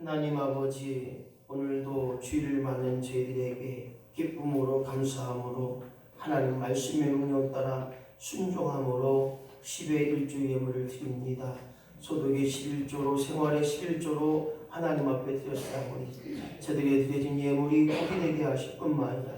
하나님 아버지, 오늘도 주의를 받는 저희들에게 기쁨으로 감사함으로 하나님 말씀의 명령 따라 순종함으로 10의 1조 예물을 드립니다. 소득의 11조로 생활의 11조로 하나님 앞에 드렸사오니 저들의 드려진 예물이 복이 되게 하실 뿐만 아니라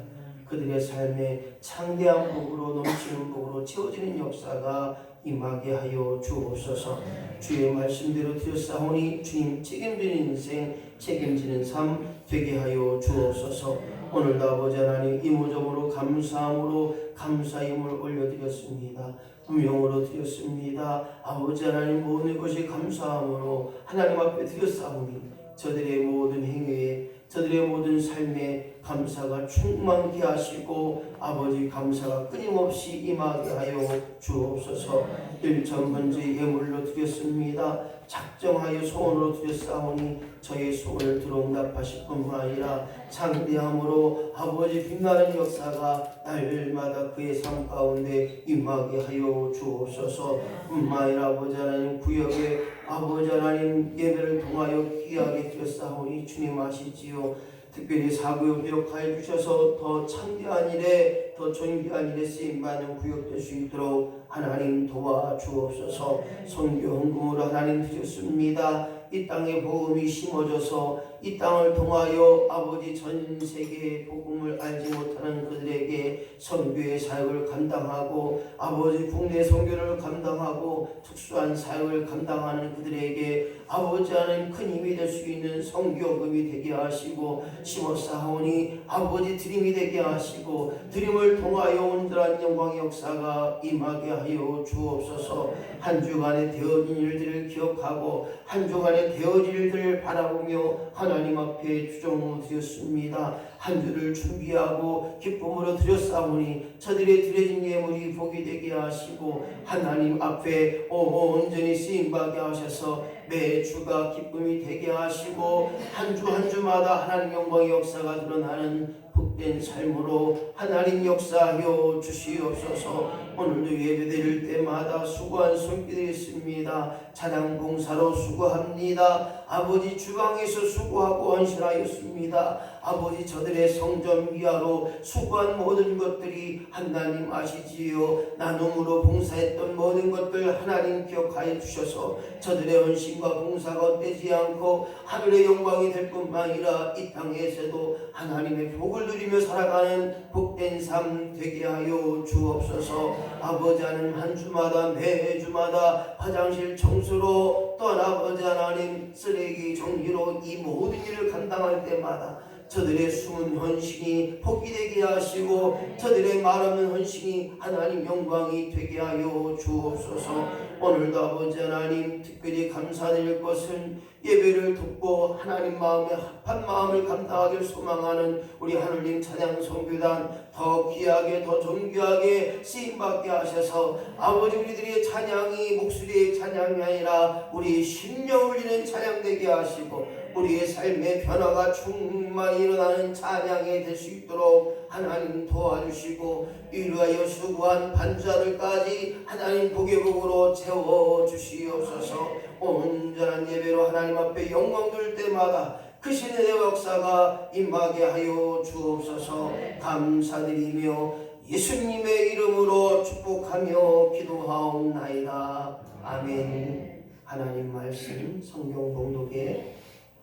그들의 삶에 창대한 복으로 넘치는 복으로 채워지는 역사가 임하게 하여 주옵소서. 주의 말씀대로 드렸사오니 주님 책임지는 인생, 책임지는 삶 되게 하여 주옵소서. 오늘도 아버지 하나님 이모적으로 감사함으로 감사임을 올려드렸습니다. 음용으로 드렸습니다. 아버지 하나님 모든 것이 감사함으로 하나님 앞에 드렸사오니 저들의 모든 행위에 저들의 모든 삶에 감사가 충만케 하시고 아버지 감사가 끊임없이 임하게 하여 주옵소서. 1,000번째 예물로 드렸습니다. 작정하여 소원으로 드렸사오니 저의 소원을 들응답하실 뿐만 아니라 창대함으로 아버지 빛나는 역사가 날마다 그의 삶 가운데 임하게 하여 주옵소서. 뿐만 아니라 아버지 하나님 구역에 아버지 하나님 예배를 통하여 귀하게 드렸사오니 주님 아시지요. 특별히 사구역 기록하여 주셔서 더 창대한 일에 더 존귀한 일에 쓰임받는 구역 될 수 있도록 하나님 도와주옵소서. 선교 헌금으로 하나님 드렸습니다. 이 땅에 복음이 심어져서 이 땅을 통하여 아버지 전 세계의 복음을 알지 못하는 그들에게 선교의 사역을 감당하고 아버지 국내 선교를 감당하고 특수한 사역을 감당하는 그들에게 아버지 하나님 큰 힘이 될 수 있는 선교금이 되게 하시고 심어싸오니 아버지 드림이 되게 하시고 드림을 통하여 온전한 영광의 역사가 임하게 하여 주옵소서. 한 주간의 되어진 일들을 기억하고 한 주간의 되어질 일들을 바라보며 하나님 앞에 주정을 드렸습니다. 한 주를 준비하고 기쁨으로 드렸사오니 저들의 드려진 예물이 복이 되게 하시고 하나님 앞에 온전히 쓰임받게 하셔서 매주가 기쁨이 되게 하시고 한 주 한 주마다 하나님 영광의 역사가 드러나는 복된 삶으로 하나님 역사하여 주시옵소서. 오늘도 예배드릴 때마다 수고한 손길이 있습니다. 찬양 봉사로 수고합니다. 아버지 주방에서 수고하고 헌신하였습니다. 아버지 저들의 성전 위하로 수고한 모든 것들이 하나님 아시지요. 나눔으로 봉사했던 모든 것들 하나님 기억하여 주셔서 저들의 헌신과 봉사가 헛되지 않고 하늘의 영광이 될 뿐만 아니라 이 땅에서도 하나님의 복을 누리며 살아가는 복된 삶 되게 하여 주옵소서. 아버지 하나님 한 주마다 매주마다 화장실 청소로 또한 아버지 하나님 쓰레기 정리로 이 모든 일을 감당할 때마다 저들의 숨은 헌신이 복이 되게 하시고 저들의 말없는 헌신이 하나님 영광이 되게 하여 주옵소서. 오늘도 아버지 하나님 특별히 감사드릴 것은 예배를 듣고 하나님 마음에 합한 마음을 감당하길 소망하는 우리 하늘님 찬양 선교단 더 귀하게 더 존귀하게 쓰임받게 하셔서 아버지 우리들의 찬양이 목소리의 찬양이 아니라 우리 심령 울리는 찬양 되게 하시고 우리의 삶의 변화가 충만히 일어나는 찬양이 될 수 있도록 하나님 도와주시고 이루하여 수고한 반자들까지 하나님 복의 복으로 채워주시옵소서. 온전한 예배로 하나님 앞에 영광 돌 때마다 그 신의 역사가 임하게 하여 주옵소서. 감사드리며 예수님의 이름으로 축복하며 기도하옵나이다. 아멘. 하나님 말씀 성경 봉독에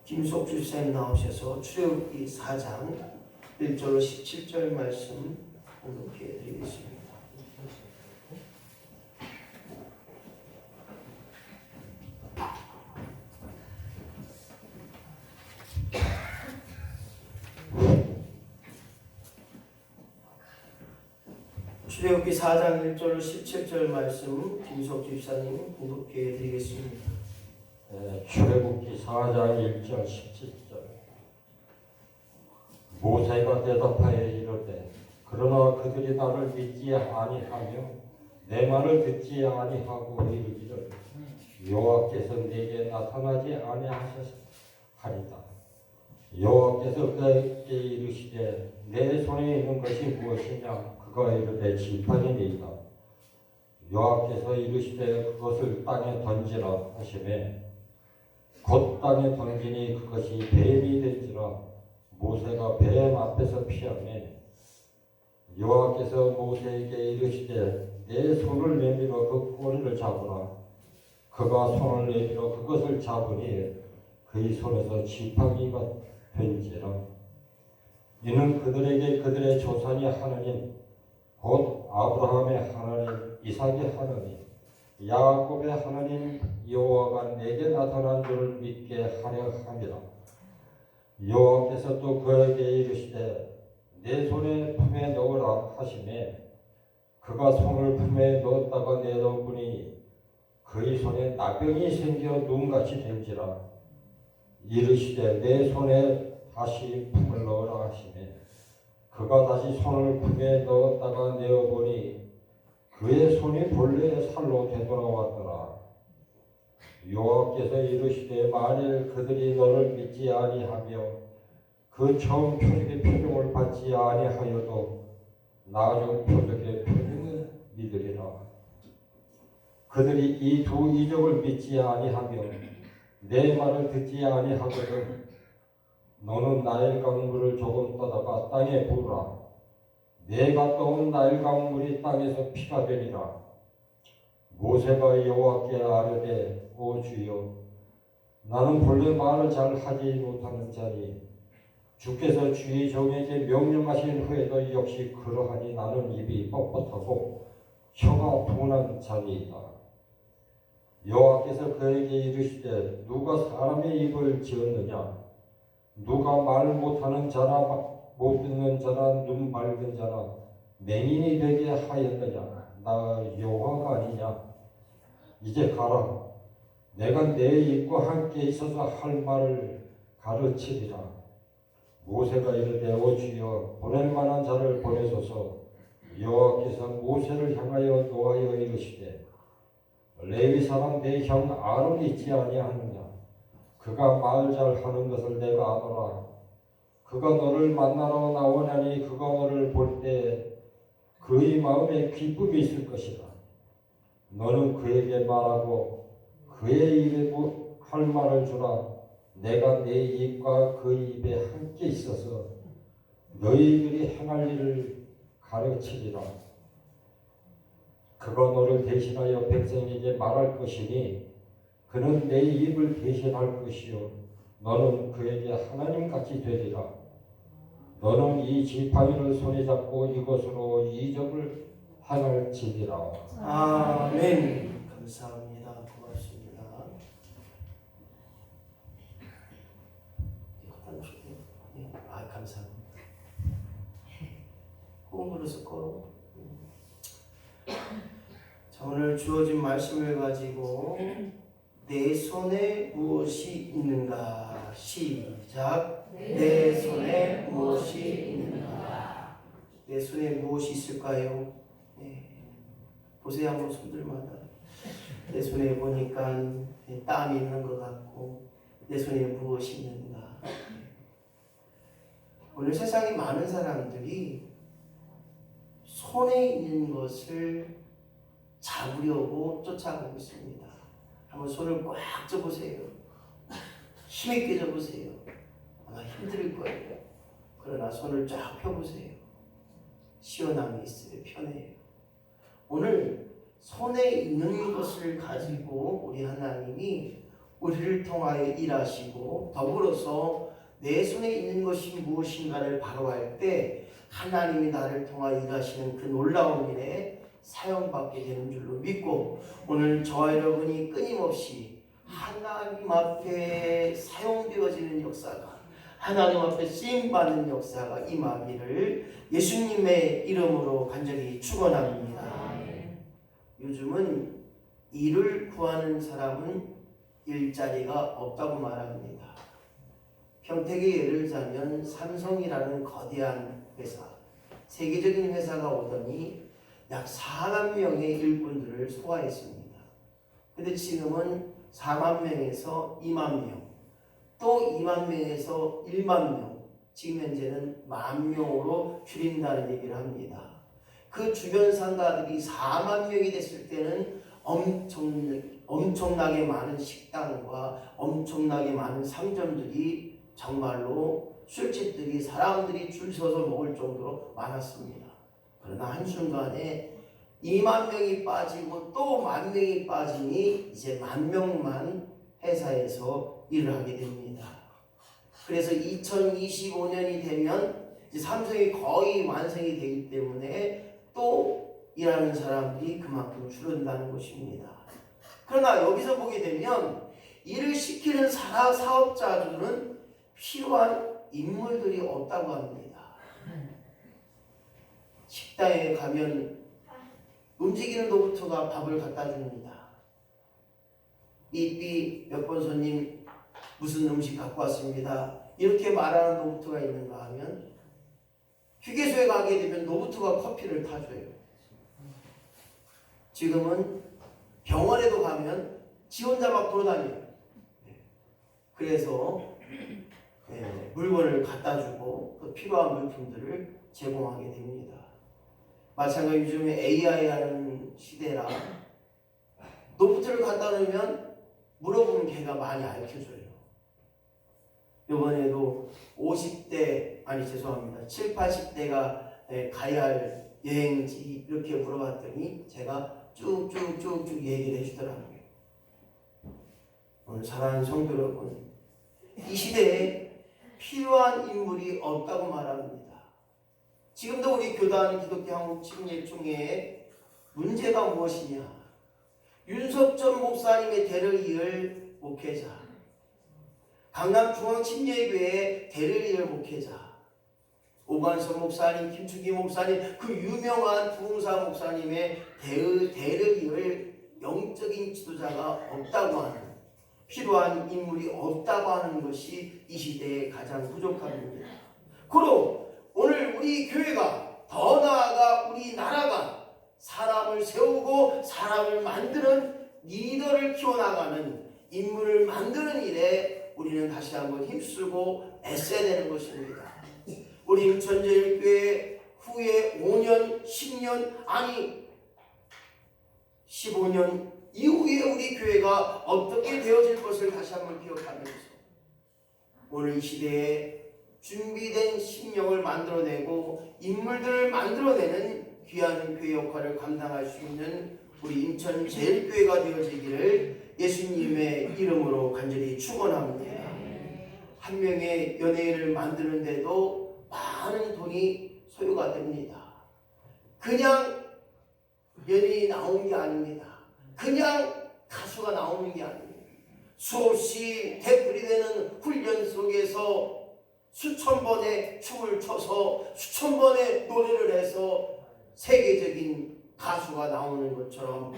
김석주 쌤 나오셔서 출애굽기 4장 1절로 17절 말씀 봉독해 드리겠습니다. 출애굽기 4장 1절로 17절 말씀 김석주 집사님 봉독해 드리겠습니다. 출애굽기 4장 1절 17절. 모세가 대답하여 이르되 그러나 그들이 나를 믿지 아니하며 내 말을 듣지 아니하고 이르기를 여호와께서 내게 나타나지 아니하셨 하리다. 여호와께서 그에게 이르시되 내 손에 있는 것이 무엇이냐. 그가 이르되 지팡이니이다. 여호와께서 이르시되 그것을 땅에 던지라 하시매 곧 땅에 던지니 그것이 뱀이 될지라 모세가 뱀 앞에서 피하매 여호와께서 모세에게 이르시되 내 손을 내밀어 그 꼬리를 잡으라. 그가 손을 내밀어 그것을 잡으니 그의 손에서 지팡이가 된지라. 이는 그들에게 그들의 조상이 하느님 곧 아브라함의 하나님 이삭의 하나님 야곱의 하나님 여호와가 내게 나타난 줄을 믿게 하려 함이라. 여호와께서 또 그에게 이르시되 내 손에 품에 넣으라 하시매 그가 손을 품에 넣었다가 내다보니 그의 손에 나병이 생겨 눈같이 된지라. 이르시되 내 손에 다시 품을 넣으라 하시매 그가 다시 손을 품에 넣었다가 내어보니 그의 손이 본래의 살로 되돌아왔더라. 여호와께서 이르시되 만일 그들이 너를 믿지 아니하며 그 처음 표적의 표징을 받지 아니하여도 나중 표적의 표징은 믿으리라. 그들이 이 두 이적을 믿지 아니하며 내 말을 듣지 아니하거든 너는 나일 강물을 조금 떠다가 땅에 부으라. 내가 떠온 나일 강물이 땅에서 피가 되리라. 모세가 여호와께 아뢰되 오 주여 나는 본래 말을 잘 하지 못하는 자니 주께서 주의 종에게 명령하신 후에도 역시 그러하니 나는 입이 뻣뻣하고 혀가 둔한 자니이다. 여호와께서 그에게 이르시되 누가 사람의 입을 지었느냐 누가 말 못하는 자나 못 듣는 자나 눈 밝은 자나 맹인이 되게 하였느냐 나 여호와가 아니냐. 이제 가라. 내가 내 입과 함께 있어서 할 말을 가르치리라. 모세가 이르되 오 주여 보낼 만한 자를 보내소서. 여호와께서 모세를 향하여 노하여 이르시되 레위 사람 내 형 아론이 있지 아니하느냐. 그가 말 잘하는 것을 내가 아노라. 그가 너를 만나러 나오냐니 그가 너를 볼 때 그의 마음에 기쁨이 있을 것이다. 너는 그에게 말하고 그의 입에 할 말을 주라. 내가 내 입과 그의 입에 함께 있어서 너희들이 행할 일을 가르치리라. 그가 너를 대신하여 백성에게 말할 것이니 그는 내 입을 대신할 것이요 너는 그에게 하나님같이 되리라. 너는 이 지팡이를 손에 잡고 이것으로 이적을 행할지니라. 아멘. 감사합니다. 고맙습니다. 감사합니다. 호흡으로서 꺼. 자, 오늘 주어진 말씀을 가지고 내 손에 무엇이 있는가? 시작. 내 손에 무엇이 있는가? 내 손에 무엇이 있을까요? 네. 보세요, 한번 손들마다. 내 손에 보니까 땀이 있는 것 같고 내 손에 무엇이 있는가? 오늘 세상에 많은 사람들이 손에 있는 것을 잡으려고 쫓아가고 있습니다. 한번 손을 꽉 쥐어보세요. 힘있게 쥐어보세요. 아마 힘들 거예요. 그러나 손을 쫙 펴보세요. 시원함이 있어요. 편해요. 오늘 손에 있는 것을 가지고 우리 하나님이 우리를 통하여 일하시고 더불어서 내 손에 있는 것이 무엇인가를 바로할 때 하나님이 나를 통하여 일하시는 그 놀라운 일에 사용받게 되는 줄로 믿고 오늘 저와 여러분이 끊임없이 하나님 앞에 사용되어지는 역사가 하나님 앞에 쓰임받는 역사가 임하기를 예수님의 이름으로 간절히 축원합니다. 요즘은 일을 구하는 사람은 일자리가 없다고 말합니다. 평택의 예를 들자면 삼성이라는 거대한 회사, 세계적인 회사가 오더니 약 4만 명의 일꾼들을 소화했습니다. 근데 지금은 4만 명에서 2만 명, 또 2만 명에서 1만 명, 지금 현재는 10,000명으로 줄인다는 얘기를 합니다. 그 주변 상가들이 4만 명이 됐을 때는 엄청나게 많은 식당과 엄청나게 많은 상점들이 정말로 술집들이 사람들이 줄 서서 먹을 정도로 많았습니다. 그러나 한순간에 2만 명이 빠지고 또 1만 명이 빠지니 이제 1만 명만 회사에서 일을 하게 됩니다. 그래서 2025년이 되면 이제 삼성이 거의 완성이 되기 때문에 또 일하는 사람들이 그만큼 줄어든다는 것입니다. 그러나 여기서 보게 되면 일을 시키는 사업자들은 필요한 인물들이 없다고 합니다. 식당에 가면 움직이는 로봇가 밥을 갖다 줍니다. 삐삐 몇 번 손님 무슨 음식 갖고 왔습니다. 이렇게 말하는 로봇가 있는가 하면 휴게소에 가게 되면 로봇가 커피를 타줘요. 지금은 병원에도 가면 지 혼자 막 돌아다녀요. 그래서 물건을 갖다 주고 그 필요한 물품들을 제공하게 됩니다. 마찬가지로 요즘에 AI라는 시대라 로봇을 갖다 놓으면 물어보면 걔가 많이 알려줘요. 이번에도 50대, 7, 80대가 가야 할 여행지 이렇게 물어봤더니 제가 쭉쭉쭉쭉 얘기를 해주더라고요. 오늘 사랑하는 성도 여러분, 이 시대에 필요한 인물이 없다고 말합니다. 지금도 우리 교단 기독교 한국 침례총회의 문제가 무엇이냐? 윤석전 목사님의 대를 이을 목회자, 강남중앙침례교회의 대를 이을 목회자, 오관석 목사님, 김충기 목사님, 그 유명한 부흥사 목사님의 대를 이을 영적인 지도자가 없다고 하는, 필요한 인물이 없다고 하는 것이 이 시대의 가장 부족함입니다. 그럼 오늘 우리 교회가, 더 나아가 우리 나라가 사람을 세우고 사람을 만드는 리더를 키워나가는, 인물을 만드는 일에 우리는 다시 한번 힘쓰고 애써야 되는 것입니다. 우리 인천제일교회 후에 5년, 10년, 아니 15년 이후에 우리 교회가 어떻게 되어질 것을 다시 한번 기억하면서 오늘 이 시대에 준비된 심령을 만들어내고 인물들을 만들어내는 귀한 교회 역할을 감당할 수 있는 우리 인천제일교회가 되어지기를 예수님의 이름으로 간절히 축원합니다. 한 명의 연예인을 만드는데도 많은 돈이 소요가 됩니다. 그냥 연예인이 나오는 게 아닙니다. 그냥 가수가 나오는 게 아닙니다. 수없이 댓글이 되는 훈련 속에서 수천 번의 춤을 춰서 수천 번의 노래를 해서 세계적인 가수가 나오는 것처럼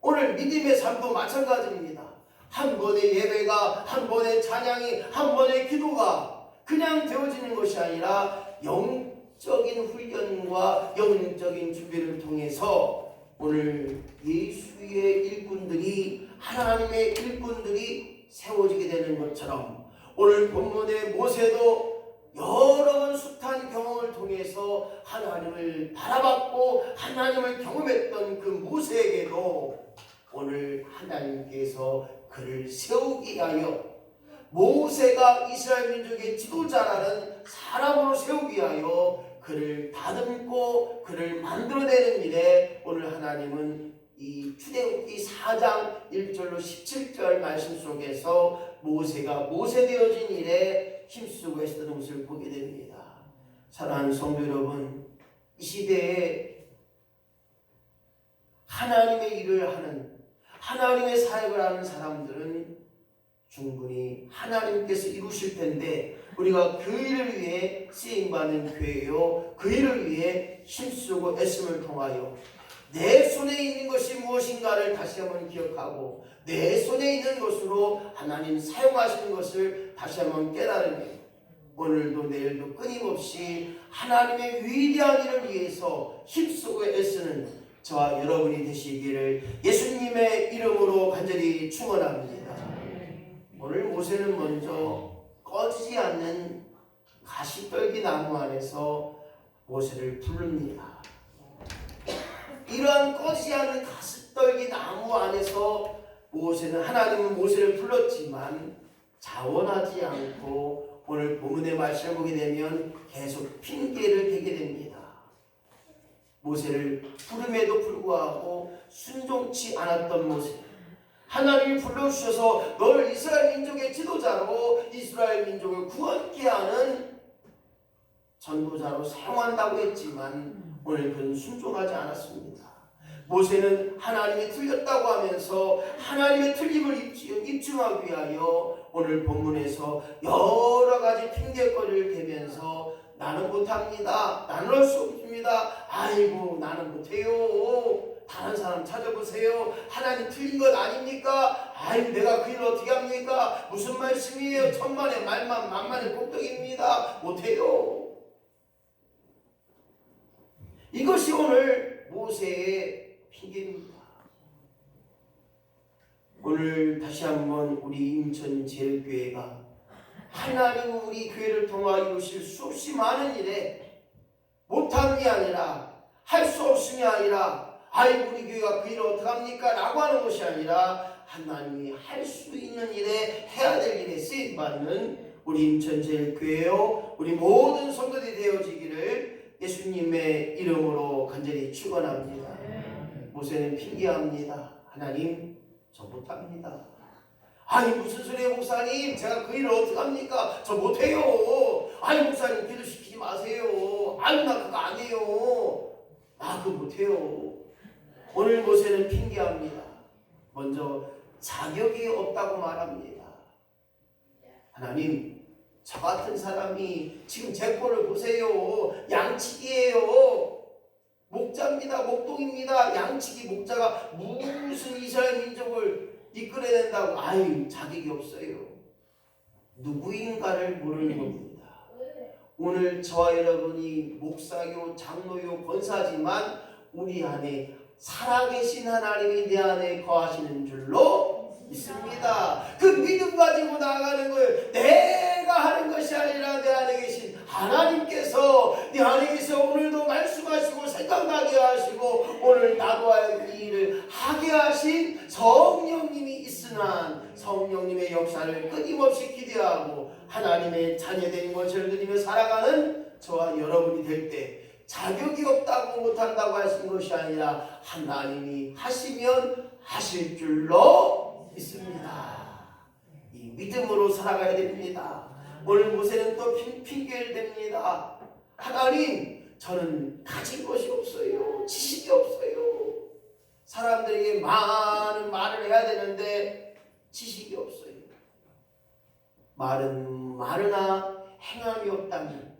오늘 믿음의 삶도 마찬가지입니다. 한 번의 예배가, 한 번의 찬양이, 한 번의 기도가 그냥 되어지는 것이 아니라 영적인 훈련과 영적인 준비를 통해서 오늘 예수의 일꾼들이, 하나님의 일꾼들이 세워지게 되는 것처럼 오늘 본문의 모세도 여러 번 숱한 경험을 통해서 하나님을 바라봤고 하나님을 경험했던 그 모세에게도 오늘 하나님께서 그를 세우기 위하여, 모세가 이스라엘 민족의 지도자라는 사람으로 세우기 위하여 그를 다듬고 그를 만들어내는 일에 오늘 하나님은 이 출애굽기 4장 1절로 17절 말씀 속에서 모세가 모세되어진 일에 힘쓰고 애쓰는 것을 보게 됩니다. 사랑하는 성도 여러분, 이 시대에 하나님의 일을 하는, 하나님의 사역을 하는 사람들은 충분히 하나님께서 이루실 텐데 우리가 그 일을 위해 쓰임받는 교회요, 그 일을 위해 힘쓰고 애씀을 통하여 내 손에 있는 것이 무엇인가를 다시 한번 기억하고 내 손에 있는 것으로 하나님 사용하시는 것을 다시 한번 깨달으며 오늘도 내일도 끊임없이 하나님의 위대한 일을 위해서 힘쓰고 애쓰는 저와 여러분이 되시기를 예수님의 이름으로 간절히 축원합니다. 오늘 모세는 먼저 꺼지지 않는 가시떨기 나무 안에서 모세를 부릅니다. 이러한 꺼지지 않는 가시떨기 나무 안에서 하나님은 모세를 불렀지만 자원하지 않고 오늘 본문의 말씀을 보게 되면 계속 핑계를 대게 됩니다. 모세를 부름에도 불구하고 순종치 않았던 모세, 하나님이 불러주셔서 너를 이스라엘 민족의 지도자로 이스라엘 민족을 구원케 하는 전도자로 사용한다고 했지만 오늘 그는 순종하지 않았습니다. 모세는 하나님이 틀렸다고 하면서 하나님의 틀림을 입증하기 위하여 오늘 본문에서 여러 가지 핑계거리를 대면서 나는 못합니다. 나는 할 수 없습니다. 아이고 나는 못해요. 다른 사람 찾아보세요. 하나님 틀린 것 아닙니까? 아이고 내가 그 일을 어떻게 합니까? 무슨 말씀이에요? 천만의 말만 만만의 복덕입니다. 못해요. 이것이 오늘 모세의 핑계입니다. 오늘 다시 한번 우리 인천제일교회가 하나님 우리 교회를 통하여 이루실 수없이 많은 일에 못함이 아니라 할 수 없음이 아니라 아이고 우리 교회가 그 일을 어떡합니까? 라고 하는 것이 아니라 하나님이 할 수 있는 일에 해야 될 일에 쓰임받는 우리 인천제일교회요 우리 모든 성도들이 되어지기를 예수님의 이름으로 간절히 축원합니다. 모세는 핑계합니다. 하나님 저 못합니다. 아니 무슨 소리예요 목사님? 제가 그 일을 어떡합니까? 저 못해요. 아니 목사님 기도시키지 마세요. 아니 나 그거 안 해요. 나 그거 못해요. 오늘 모세는 핑계합니다. 먼저 자격이 없다고 말합니다. 하나님 저 같은 사람이 지금 제 꼴을 보세요. 양치기예요. 목자입니다. 목동입니다. 양치기 목자가 무슨 이스라엘 민족을 이끌어야 된다고. 아유 자격이 없어요. 누구인가를 모르는 겁니다. 오늘 저와 여러분이 목사요 장로요 권사지만 우리 안에 살아계신 하나님이 내 안에 거하시는 줄로 있습니다. 그 믿음 가지고 나아가는 거예요. 내가 하는 것이 아니라 내 안에 계신 하나님께서 내 안에 계셔 오늘도 말씀하시고 생각나게 하시고 오늘 나도 할 일을 하게 하신 성령님이 있으나 성령님의 역사를 끊임없이 기대하고 하나님의 자녀된 것을 누리며 살아가는 저와 여러분이 될 때 자격이 없다고 못한다고 하신 것이 아니라 하나님이 하시면 하실 줄로 믿습니다. 이 믿음으로 살아가야 됩니다. 오늘 모세는 또 핑계를 댑니다. 하나님 저는 가진 것이 없어요. 지식이 없어요. 사람들에게 많은 말을 해야 되는데 지식이 없어요. 말은 많으나 행함이 없다면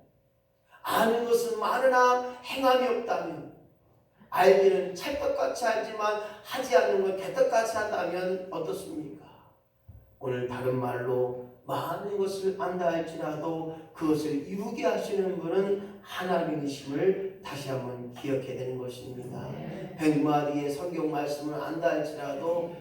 아는 것은 많으나 행함이 없다면 알기는 찰떡같이 알지만 하지 않는 건 개떡같이 한다면 어떻습니까? 오늘 다른 말로 많은 것을 안다 할지라도 그것을 이루게 하시는 분은 하나님이심을 다시 한번 기억해야 되는 것입니다. 100마디의 성경 말씀을 안다 할지라도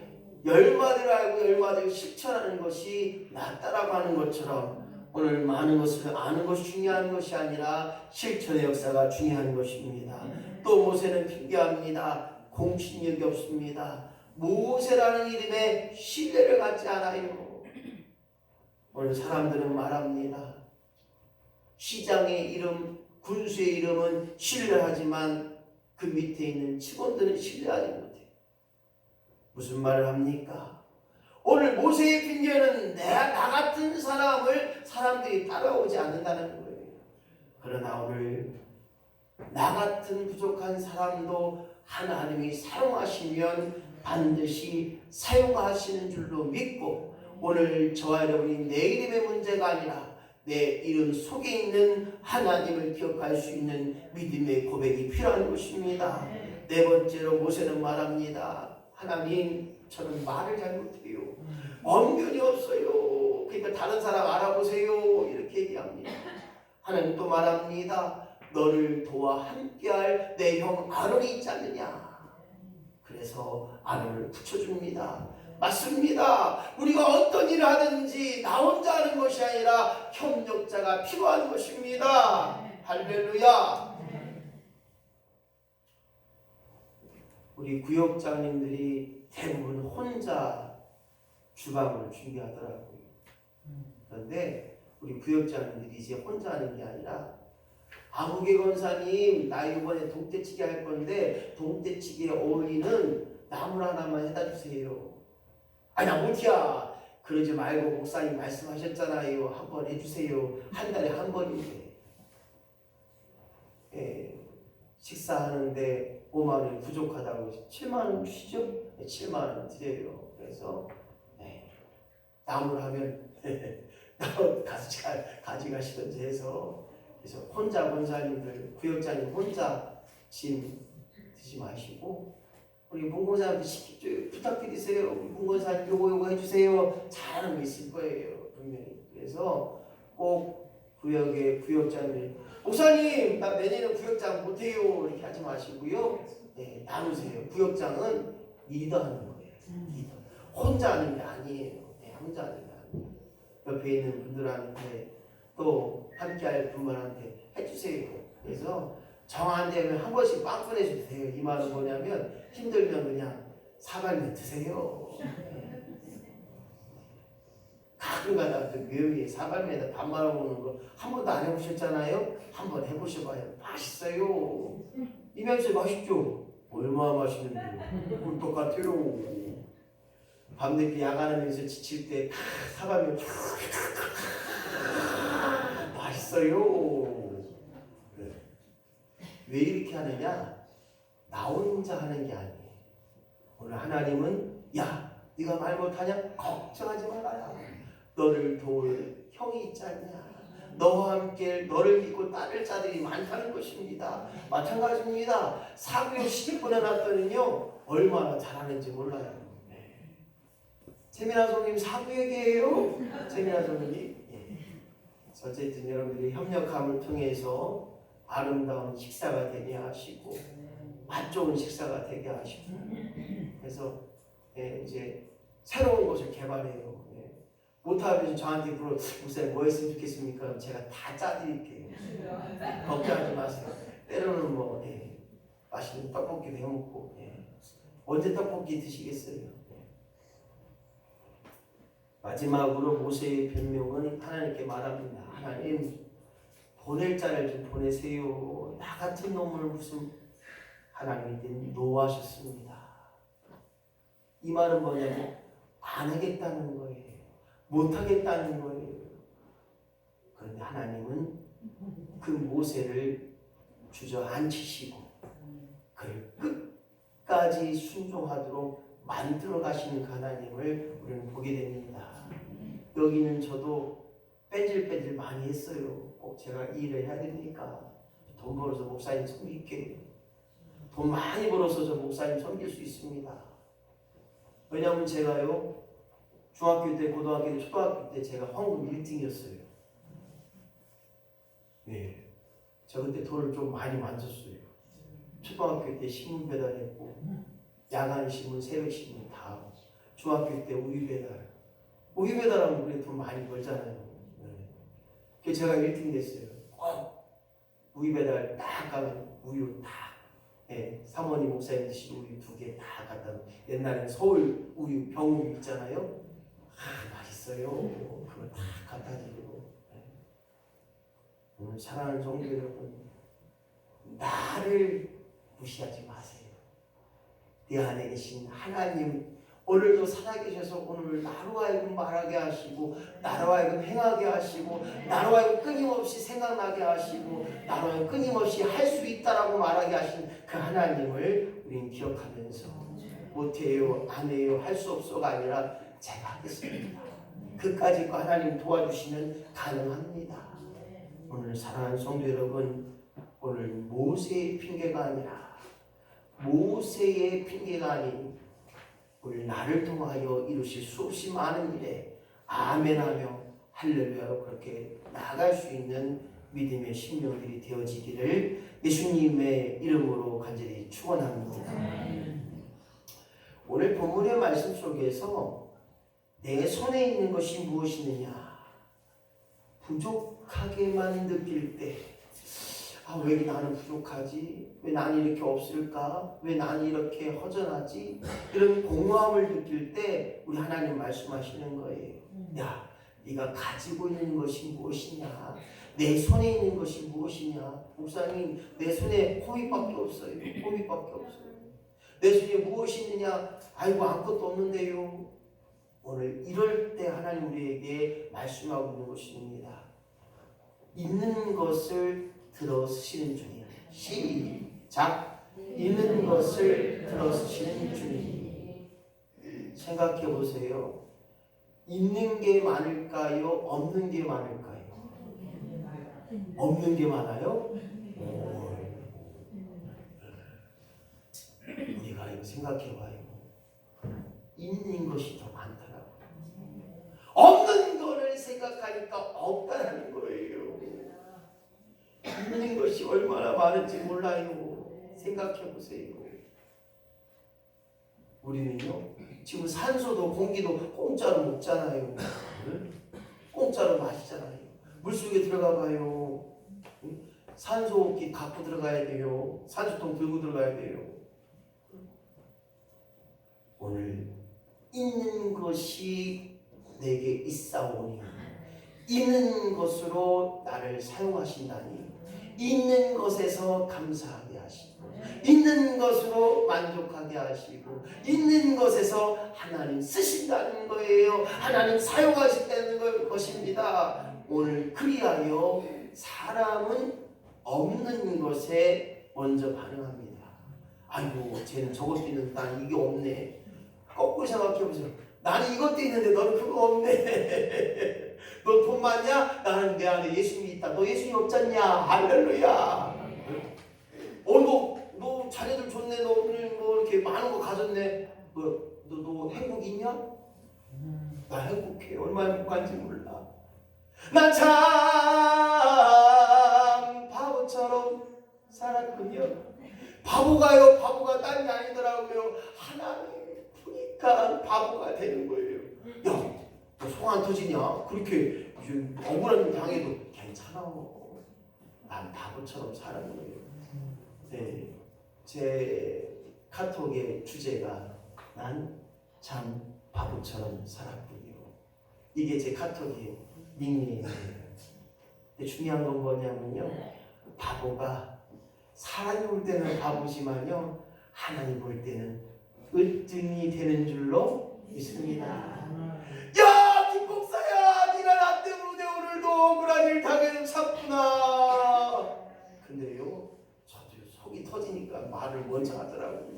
10마디를 알고 10마디를 실천하는 것이 낫다라고 하는 것처럼 오늘 많은 것을 아는 것이 중요한 것이 아니라 실천의 역사가 중요한 것입니다. 또 모세는 핑계합니다. 공신력이 없습니다. 모세라는 이름에 신뢰를 갖지 않아요. 오늘 사람들은 말합니다. 시장의 이름, 군수의 이름은 신뢰하지만 그 밑에 있는 직원들은 신뢰하지 못해요. 무슨 말을 합니까? 오늘 모세의 핑계는 나 같은 사람을 사람들이 따라오지 않는다는 거예요. 그러나 오늘 나 같은 부족한 사람도 하나님이 사용하시면 반드시 사용하시는 줄로 믿고 오늘 저와 여러분이 내 이름의 문제가 아니라 내 이름 속에 있는 하나님을 기억할 수 있는 믿음의 고백이 필요한 것입니다. 네 번째로 모세는 말합니다. 하나님 저는 말을 잘못해요. 언변이 없어요. 그러니까 다른 사람 알아보세요. 이렇게 얘기합니다. 하나님 또 말합니다. 너를 도와 함께할 내 형 아론이 있지 않느냐. 그래서 아론을 붙여줍니다. 맞습니다. 우리가 어떤 일을 하든지 나 혼자 하는 것이 아니라 협력자가 필요한 것입니다. 할렐루야. 우리 구역장님들이 대부분 혼자 주방을 준비하더라고요. 그런데 우리 구역장님들이 이제 혼자 하는 게 아니라 아무개 권사님 나 이번에 동태찌개 할 건데 동태찌개에 어울리는 나물 하나만 해다 주세요. 아니 나 못이야. 그러지 말고 목사님 말씀하셨잖아요. 한번 해주세요. 한 달에 한 번인데. 예, 식사하는데 5만 원이 부족하다고 7만 원 주시죠? 네, 7만 원 드려요. 그래서 나물 하면 가져가시던지 해서 그래서 혼자 권사님들 구역장님 혼자 짐 드지 마시고 우리 문권사님한테 부탁드리세요. 우리 문권사님 요거 해주세요. 잘하는 거 있을 거예요. 분명히. 그래서 꼭 구역의 구역장님 목사님 나 내년에 구역장 못해요. 이렇게 하지 마시고요. 네, 나누세요. 구역장은 리더하는 거예요. 리더. 혼자 하는 게 아니에요. 네, 혼자 하는 게 아니에요. 옆에 있는 분들한테 또 함께할 분들한테 해주세요. 그래서 정 안 되면 한 번씩 빵 꺼내줘도 돼요. 이 말은 뭐냐면 힘들면 그냥 사발면 드세요. 가끔가다 그 묘미에 사발면에다 밥 말아 먹는 거 한 번도 안 해보셨잖아요? 한번 해보셔봐요. 맛있어요. 이면서 맛있죠? 얼마나 맛있는데 똑같아요. 밤늦게 야간하면서 지칠 때 사발면 맛있어요. 왜 이렇게 하느냐? 나 혼자 하는 게 아니에요. 오늘 하나님은 야 네가 말 못하냐? 걱정하지 말아라. 너를 도울 형이 있지 않냐? 너와 함께 너를 믿고 따를 자들이 많다는 것입니다. 마찬가지입니다. 사구역 시집 보내놨더니요 얼마나 잘하는지 몰라요. 세미나 성님 사구역이에요. 세미나 성님이 어쨌든 여러분들이 협력함을 통해서 아름다운 식사가 되게 하시고 맛 좋은 식사가 되게 하시고 그래서 이제 새로운 것을 개발해요. 못하면 저한테 물어 목사님 뭐 했으면 좋겠습니까? 제가 다 짜드릴게요. 걱정하지 마세요. 때로는 뭐 맛있는 떡볶이도 해먹고 언제 떡볶이 드시겠어요? 마지막으로 모세의 변명은 하나님께 말합니다. 하나님 보낼 자를 좀 보내세요. 나 같은 놈을 무슨 하나님이 노하셨습니다. 이 말은 뭐냐면 안 하겠다는 거예요. 못하겠다는 거예요. 그런데 하나님은 그 모세를 주저앉히시고 그를 끝까지 순종하도록 만들어 가시는 하나님을 우리는 보게 됩니다. 여기는 저도 뺀질뺀질 많이 했어요. 꼭 제가 이 일을 해야 되니까 돈 벌어서 목사님 섬길게요. 돈 많이 벌어서 저 목사님 섬길 수 있습니다. 왜냐하면 제가요 중학교 때, 고등학교 때, 초등학교 때 제가 황금 1등이었어요. 네, 저 그때 돈을 좀 많이 만졌어요. 초등학교 때 신문 배달했고 야간 신문, 새벽 신문 다 하고 중학교 때 우유 배달. 우유 배달하면 우리 돈 많이 벌잖아요. 그래서 제가 1등 됐어요. 우유 배달 딱 가면 우유 딱 사모님 목사님 드시는 우유 2개 다 갖다 놓고 옛날에는 서울 우유 병우유 있잖아요. 맛있어요. 그걸 다 갖다 드리고 오늘 사랑하는 성도 여러분 나를 무시하지 마세요. 내 안에 계신 하나님 오늘도 살아계셔서 오늘 나로 하여금 말하게 하시고 나로 하여금 행하게 하시고 나로 하여금 끊임없이 생각나게 하시고 나로 하여금 끊임없이 할 수 있다라고 말하게 하신 그 하나님을 우리는 기억하면서 못해요, 안 해요, 할 수 없어가 아니라 제가 하겠습니다. 그까지 그 하나님 도와주시면 가능합니다. 오늘 사랑하는 성도 여러분 오늘 모세의 핑계가 아니라 모세의 핑계가 아닌 오늘 나를 통하여 이루실 수없이 많은 일에 아멘하며 할렐루야로 그렇게 나아갈 수 있는 믿음의 심령들이 되어지기를 예수님의 이름으로 간절히 축원합니다. 오늘 본문의 말씀 속에서 내 손에 있는 것이 무엇이느냐 부족하게만 느낄 때 왜 나는 부족하지? 왜 나는 이렇게 없을까? 왜 나는 이렇게 허전하지? 이런 공허함을 느낄 때 우리 하나님 말씀하시는 거예요. 야, 네가 가지고 있는 것이 무엇이냐? 내 손에 있는 것이 무엇이냐? 목사님, 내 손에 호미밖에 없어요. 호미밖에 없어요. 내 손에 무엇이 있느냐? 아이고 아무것도 없는데요. 오늘 이럴 때 하나님 우리에게 말씀하고 있는 것입니다. 있는 것을 들어 쓰시는 주님. 시작. 있는 것을 들어 쓰시는 주님. 생각해 보세요. 있는 게 많을까요? 없는 게 많을까요? 없는 게 많아요? 우리가 이거 생각해 봐요. 있는 것이 더 많더라고요. 없는 거를 생각하니까 없다라는 거예요. 있는 것이 얼마나 많은지 몰라요. 생각해 보세요. 우리는요, 지금 산소도 공기도 공짜로 먹잖아요. 공짜로 마시잖아요. 물속에 들어가 봐요. 산소기 갖고 들어가야 돼요. 산소통 들고 들어가야 돼요. 오늘 있는 것이 내게 있사오니 있는 것으로 나를 사용하신다니 있는 것에서 감사하게 하시고 있는 것으로 만족하게 하시고 있는 것에서 하나님 쓰신다는 거예요. 하나님 사용하신다는 것입니다. 오늘 그리하여 사람은 없는 것에 먼저 반응합니다. 아이고 쟤는 저것도 있는데 난 이게 없네. 거꾸로 생각해보세요. 나는 이것도 있는데 너는 그거 없네. 너 돈 많냐? 나는 내 안에 예수님이 있다. 너 예수님 없잖냐? 할렐루야. 너 자녀들 좋네. 너 오늘 뭐 이렇게 많은 거 가졌네. 너 행복 있냐? 나 행복해. 얼마나 행복한지 몰라. 난 참 바보처럼 살았군요. 바보가요. 바보가 딴 게 아니더라고요. 하나님 보니까 바보가 되는 거예요. 야, 너 속 안 터지냐? 그렇게 억울한 당해도 괜찮아. 난 바보처럼 살은 거예요. 네, 제 카톡의 주제가 난 참 바보처럼 살았군요. 이게 제 카톡이에요. 닉네임이에요. 근데 중요한 건 뭐냐면요. 바보가 사람이 볼 때는 바보지만요. 하나님 볼 때는 으뜸이 되는 줄로 믿습니다. 야, 김복사야, 네가 나 때문에 오늘도 억울한 일 당했었구나. 근데요, 저도 속이 터지니까 말을 먼저 하더라고요.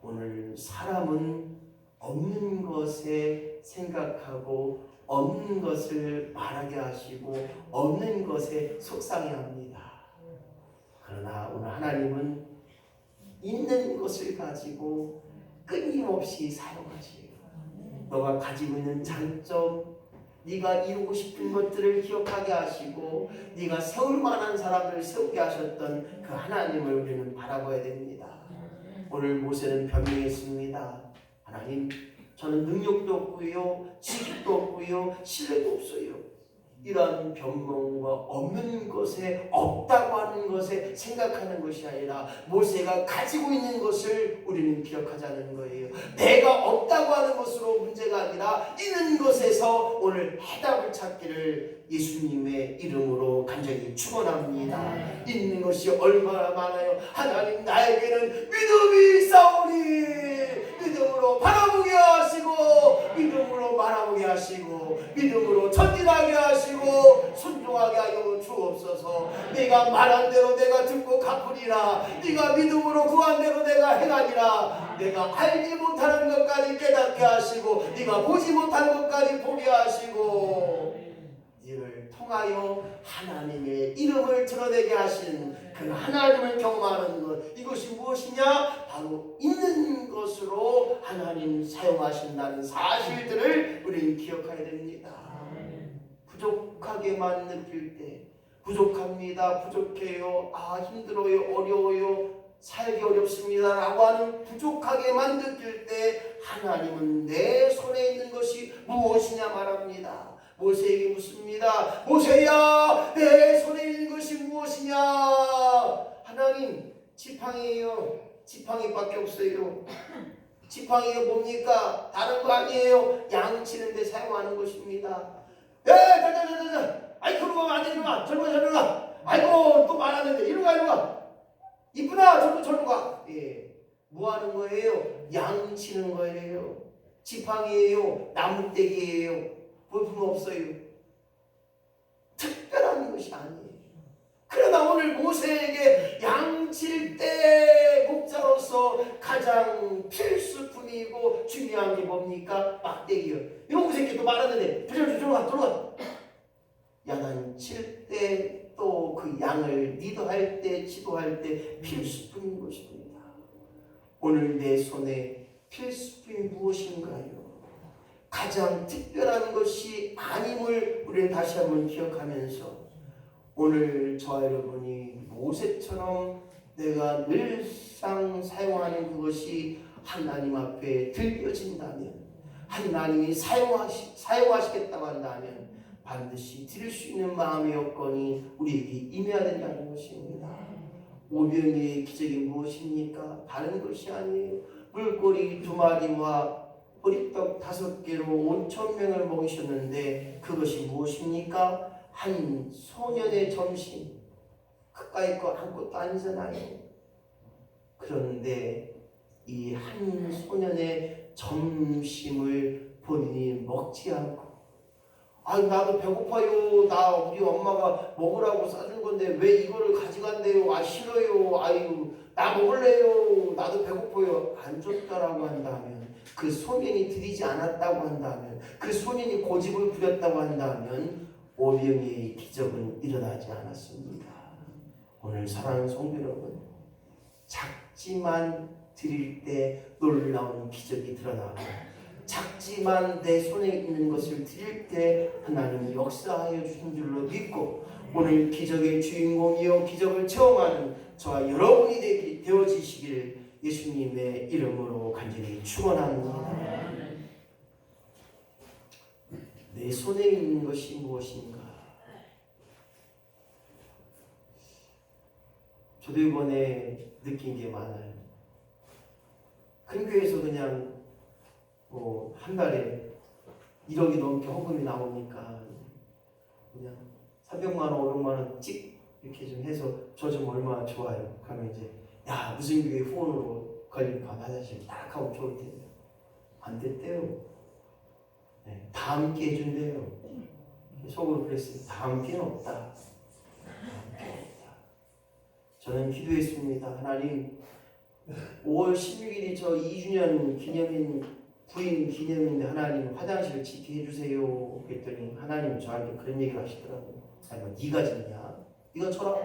오늘 사람은 없는 것에 생각하고 없는 것을 말하게 하시고 없는 것에 속상해합니다. 그러나 오늘 하나님은 있는 것을 가지고 끊임없이 사용하세요. 너가 가지고 있는 장점, 네가 이루고 싶은 것들을 기억하게 하시고 네가 세울 만한 사람들을 세우게 하셨던 그 하나님을 우리는 바라봐야 됩니다. 오늘 모세는 변명했습니다. 하나님, 저는 능력도 없고요, 지식도 없고요, 신뢰도 없어요. 이러한 변명과 없는 것에, 없다고 하는 것에 생각하는 것이 아니라 모세가 가지고 있는 것을 우리는 기억하자는 거예요. 내가 없다고 하는 것으로 문제가 아니라 있는 것에서 오늘 해답을 찾기를 예수님의 이름으로 간절히 축원합니다. 있는 것이 얼마나 많아요. 하나님, 나에게는 믿음이 있사오니 믿음으로 바라보게 하시고 믿음으로 바라보게 하시고 믿음으로 전진하게 하시고 순종하게 하여 주옵소서. 네가 말한 대로 내가 듣고 갚으리라. 네가 믿음으로 구한 대로 내가 행하리라. 내가 알지 못하는 것까지 깨닫게 하시고 네가 보지 못하는 것까지 보게 하시고 이를 통하여 하나님의 이름을 드러내게 하시는 그 하나님을 경험하는 것, 이것이 무엇이냐? 바로 있는 것으로 하나님 사용하신다는 사실들을 우리는 기억해야 됩니다. 부족하게만 느낄 때 부족합니다, 부족해요, 힘들어요, 어려워요, 살기 어렵습니다 라고 하는 부족하게만 느낄 때 하나님은 내 손에 있는 것이 무엇이냐 말합니다. 모세에게 묻습니다. 모세야, 내 손에 있는 것이 하나님 지팡이에요. 지팡이밖에 없어요. 지팡이가 뭡니까? 다른 거 아니에요. 양 치는데 사용하는 것입니다. 자자자자자. 아이 그러고 가면 안 돼. 이리 와. 저리 와 저리 와. 아이고 또 말하는데 이리 와 이리 와. 이쁘다. 저리 가. 예. 뭐 하는 거예요? 양 치는 거예요. 지팡이에요. 나무떼기예요. 볼품 없어요. 특별한 것이 아니에요. 그러나 오늘 모세에게 양칠 때 목자로서 가장 필수품이고 중요한 게 뭡니까? 막대기요. 이놈의 새끼 또 말하는데 들어가. 양칠 때 또 그 양을 리더할 때 지도할 때 필수품인 것입니다. 오늘 내 손에 필수품이 무엇인가요? 가장 특별한 것이 아님을 우리는 다시 한번 기억하면서 오늘 저와 여러분이 모세처럼 내가 늘상 사용하는 그것이 하나님 앞에 들려진다면, 하나님이 사용하시겠다고 한다면 반드시 드릴 수 있는 마음의 여건이 우리에게 임해야 된다는 것입니다. 오병이의 기적이 무엇입니까? 다른 것이 아니에요. 물고기 2마리와 보리떡 5개로 5,000명을 먹이셨는데 그것이 무엇입니까? 한 소년의 점심, 가까이 거 아무것도 아니잖아요. 그런데 이 한 소년의 점심을 본인이 먹지 않고, 나도 배고파요. 우리 엄마가 먹으라고 싸준 건데 왜 이거를 가져간대요? 싫어요. 나 먹을래요. 나도 배고파요. 안 줬다라고 한다면, 그 소년이 드리지 않았다고 한다면, 그 소년이 고집을 부렸다고 한다면 오병이의 기적은 일어나지 않았습니다. 오늘 사랑하는 성도 여러분, 작지만 드릴 때 놀라운 기적이 드러나고, 작지만 내 손에 있는 것을 드릴 때 하나님이 역사하여 주신 줄로 믿고, 오늘 기적의 주인공이요 기적을 체험하는 저와 여러분이 되어지시기를 예수님의 이름으로 간절히 축원합니다. 내 손에 있는 것이 무엇인가? 저도 이번에 느낀 게 많아요. 큰 교회에서 그냥 한 달에 1억이 넘게 헌금이 나오니까 그냥 300만 원, 500만 원 찍 이렇게 좀 해서 저 좀 얼마나 좋아요. 그러면 이제 무슨 교회 후원으로 걸리니까 나 자신 딱 하고 좋을 텐데 안 됐대요. 네, 다 함께 해준대요. 속으로 그랬어요. 다 함께는 없다. 저는 기도했습니다. 하나님, 5월 16일이 저 2주년 부인 기념인데 하나님 화장실을 짓게 해주세요. 그랬더니 하나님 저한테 그런 얘기를 하시더라고요. 네가 짓냐? 네가 쳐라.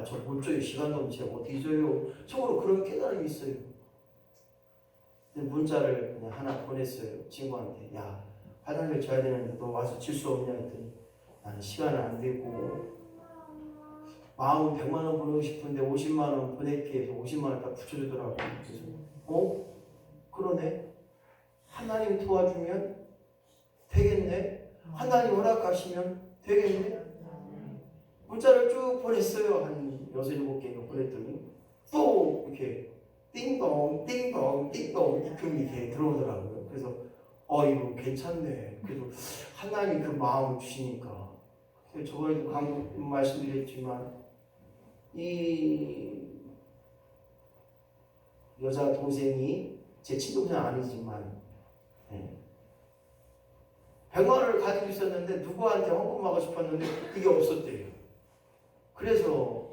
저를 못 줘요. 시간도 없는데 제가 어떻게 줘요? 속으로 그런 깨달음이 있어요. 문자를 그냥 하나 보냈어요. 친구한테. 화장실 져야 되는데 너 와서 질 수 없냐 했더니 나는 시간은 안 되고 마음은 100만 원 보내고 싶은데 50만 원 보낼게 해서 50만 원 딱 붙여주더라고요. 그래서 그러네. 하나님 도와주면 되겠네. 하나님 허락하시면 되겠네. 문자를 쭉 보냈어요. 한 6, 7개가 보냈더니 또 이렇게 띵동 띵동 띵동 이렇게 들어오더라고요. 그래서 이거 괜찮네. 그래서 하나님 그 마음을 주시니까. 저번에도 한번 말씀드렸지만 이 여자 동생이 제 친동생 아니지만 100만 원을 가지고 있었는데 누구한테 헌금하고 싶었는데 그게 없었대요. 그래서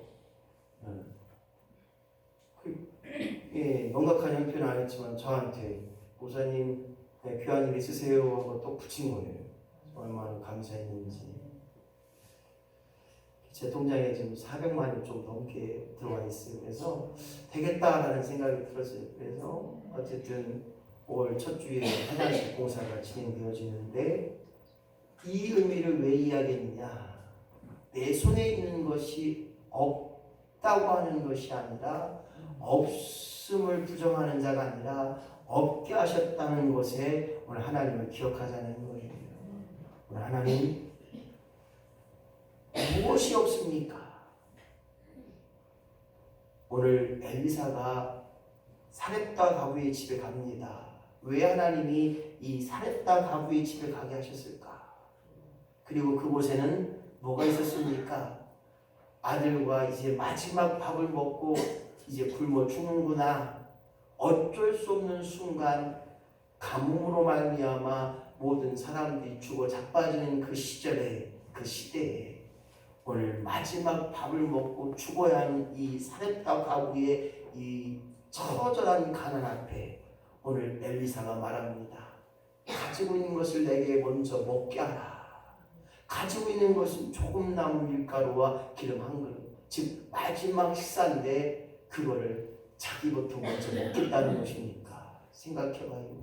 명확한 형편은 아니지만 저한테 목사님 귀한 일 있으세요 하고 또 붙인 거예요. 얼마나 감사했는지. 제 통장에 지금 400만이 좀 넘게 들어와 있어요. 그래서 되겠다라는 생각이 들었어요. 그래서 어쨌든 5월 첫 주에 화장실 공사가 진행되어지는데 이 의미를 왜 이야기했느냐? 내 손에 있는 것이 없다고 하는 것이 아니라, 없음을 부정하는 자가 아니라 없게 하셨다는 것에 오늘 하나님을 기억하자는 거예요. 오늘 하나님 무엇이 없습니까? 오늘 엘리사가 사렙다 가부의 집에 갑니다. 왜 하나님이 이 사렙다 가부의 집에 가게 하셨을까? 그리고 그곳에는 뭐가 있었습니까? 아들과 이제 마지막 밥을 먹고 이제 굶어 죽는구나. 어쩔 수 없는 순간 가뭄으로 말미암아 모든 사람들이 죽어 자빠지는 그 시절에, 그 시대에 오늘 마지막 밥을 먹고 죽어야 하는 이 사렙다 가부의 이 처절한 가난 앞에 오늘 엘리사가 말합니다. 가지고 있는 것을 내게 먼저 먹게 하라. 가지고 있는 것은 조금 남은 밀가루와 기름 한 그릇, 즉 마지막 식사인데 그거를 자기부터 먼저 먹겠다는 것입니까? 생각해봐요.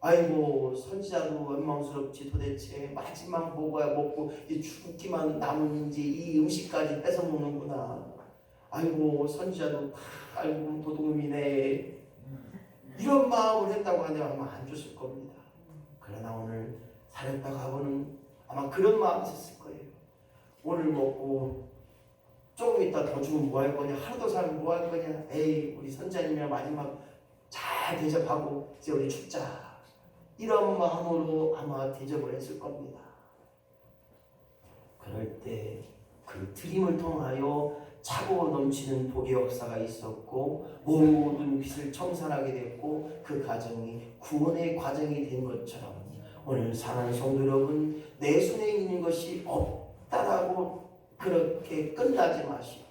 아이고 선지자도 원망스럽지. 도대체 마지막 먹어야 먹고 이 죽기만 남은지 이 음식까지 뺏어 먹는구나. 아이고 선지자도 다 알고 도둑놈이네. 이런 마음을 했다고 하면 아마 안 줬을 겁니다. 그러나 오늘 사렙다 가보는 아마 그런 마음이 있었을 거예요. 오늘 먹고 조금 있다 더 주면 뭐 할 거냐, 하루 더 살면 뭐 할 거냐, 에이 우리 선지자님이랑 마지막 잘 대접하고 이제 우리 죽자, 이런 마음으로 아마 대접을 했을 겁니다. 그럴 때 그 드림을 통하여 차고 넘치는 복의 역사가 있었고 모든 빚을 청산하게 됐고 그 과정이 구원의 과정이 된 것처럼 오늘 사랑하는 성도 여러분, 내 손에 있는 것이 없다라고 그렇게 끝나지 마시고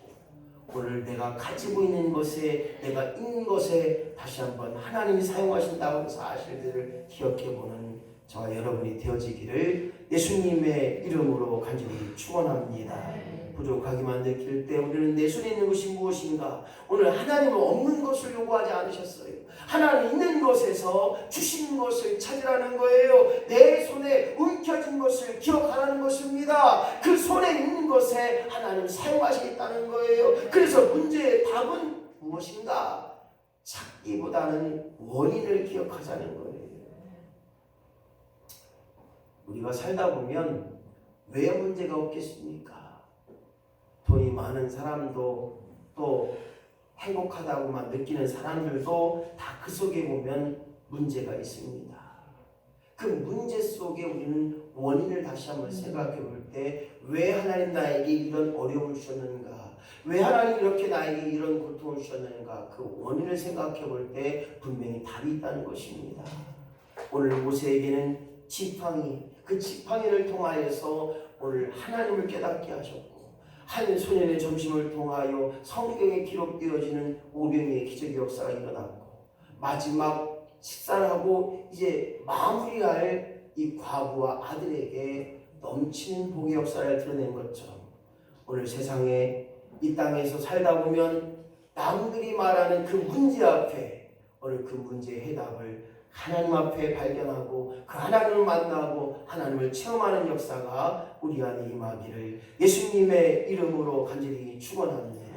오늘 내가 가지고 있는 것에, 내가 있는 것에 다시 한번 하나님이 사용하신다는 사실들을 기억해보는 저와 여러분이 되어지기를 예수님의 이름으로 간절히 축원합니다. 부족하기만 느낄 때 우리는 내 손에 있는 것이 무엇인가? 오늘 하나님은 없는 것을 요구하지 않으셨어요. 하나님 있는 것에서 주신 것을 찾으라는 거예요. 내 손에 움켜진 것을 기억하라는 것입니다. 그 손에 있는 것에 하나님 사용하시겠다는 거예요. 그래서 문제의 답은 무엇인가? 찾기보다는 원인을 기억하자는 거예요. 우리가 살다 보면 왜 문제가 없겠습니까? 돈이 많은 사람도 또 행복하다고만 느끼는 사람들도 다 그 속에 보면 문제가 있습니다. 그 문제 속에 우리는 원인을 다시 한번 생각해 볼 때 왜 하나님 나에게 이런 어려움을 주셨는가? 왜 하나님 이렇게 나에게 이런 고통을 주셨는가? 그 원인을 생각해 볼 때 분명히 답이 있다는 것입니다. 오늘 모세에게는 지팡이, 그 지팡이를 통하여서 오늘 하나님을 깨닫게 하셨고 한 소년의 점심을 통하여 성경에 기록되어지는 오병이의 기적의 역사가 일어났고 마지막 식사를 하고 이제 마무리할 이 과부와 아들에게 넘치는 복의 역사를 드러낸 것처럼 오늘 세상에 이 땅에서 살다 보면 남들이 말하는 그 문제 앞에 오늘 그 문제의 해답을 하나님 앞에 발견하고 그 하나님을 만나고 하나님을 체험하는 역사가 우리 안에 임하기를 예수님의 이름으로 간절히 축원합니다.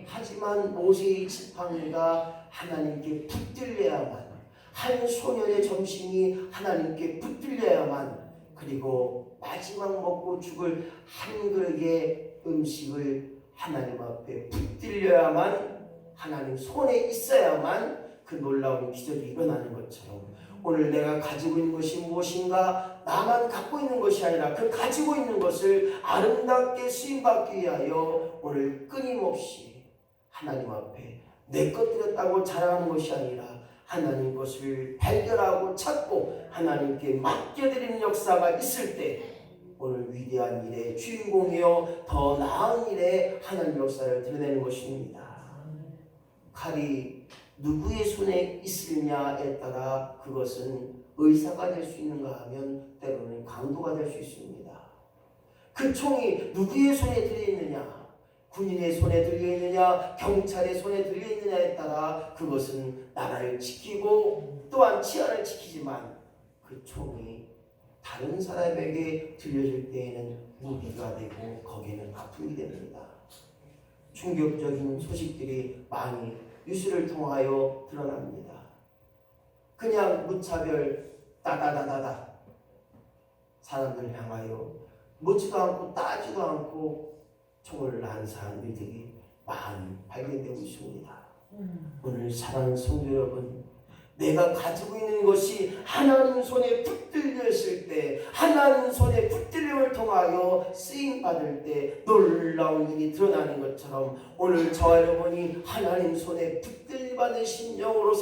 하지만 모세의 지팡이가 하나님께 붙들려야만, 한 소년의 점심이 하나님께 붙들려야만, 그리고 마지막 먹고 죽을 한 그릇의 음식을 하나님 앞에 붙들려야만, 하나님 손에 있어야만 그 놀라운 기적이 일어나는 것처럼 오늘 내가 가지고 있는 것이 무엇인가? 나만 갖고 있는 것이 아니라 그 가지고 있는 것을 아름답게 쓰임받기 위하여 오늘 끊임없이 하나님 앞에 내 것 드렸다고 자랑하는 것이 아니라 하나님 것을 발견하고 찾고 하나님께 맡겨드리는 역사가 있을 때 오늘 위대한 일의 주인공이요 더 나은 일의 하나님 역사를 드러내는 것입니다. 칼이 누구의 손에 있으냐에 따라 그것은 의사가 될 수 있는가 하면 때로는 강도가 될 수 있습니다. 그 총이 누구의 손에 들려있느냐, 군인의 손에 들려있느냐, 경찰의 손에 들려있느냐에 따라 그것은 나라를 지키고 또한 치안을 지키지만 그 총이 다른 사람에게 들려질 때에는 무기가 되고 거기에는 아픔이 됩니다. 충격적인 소식들이 많이 뉴스를 통하여 드러납니다. 그냥 무차별 따다다다다 사람들 향하여 묻지도 않고 따지도 않고 총을 난사한 일들이 많이 발견되고 있습니다. 오늘 사랑하는 성도 여러분, 내가 가지고 있는 것이 하나님 손에 붙들렸을 때, 하나님 손에 붙들림을 통하여 쓰임받을 때 놀라운 일이 드러나는 것처럼 오늘 저와 여러분이 하나님 손에 붙들림받은 심령으로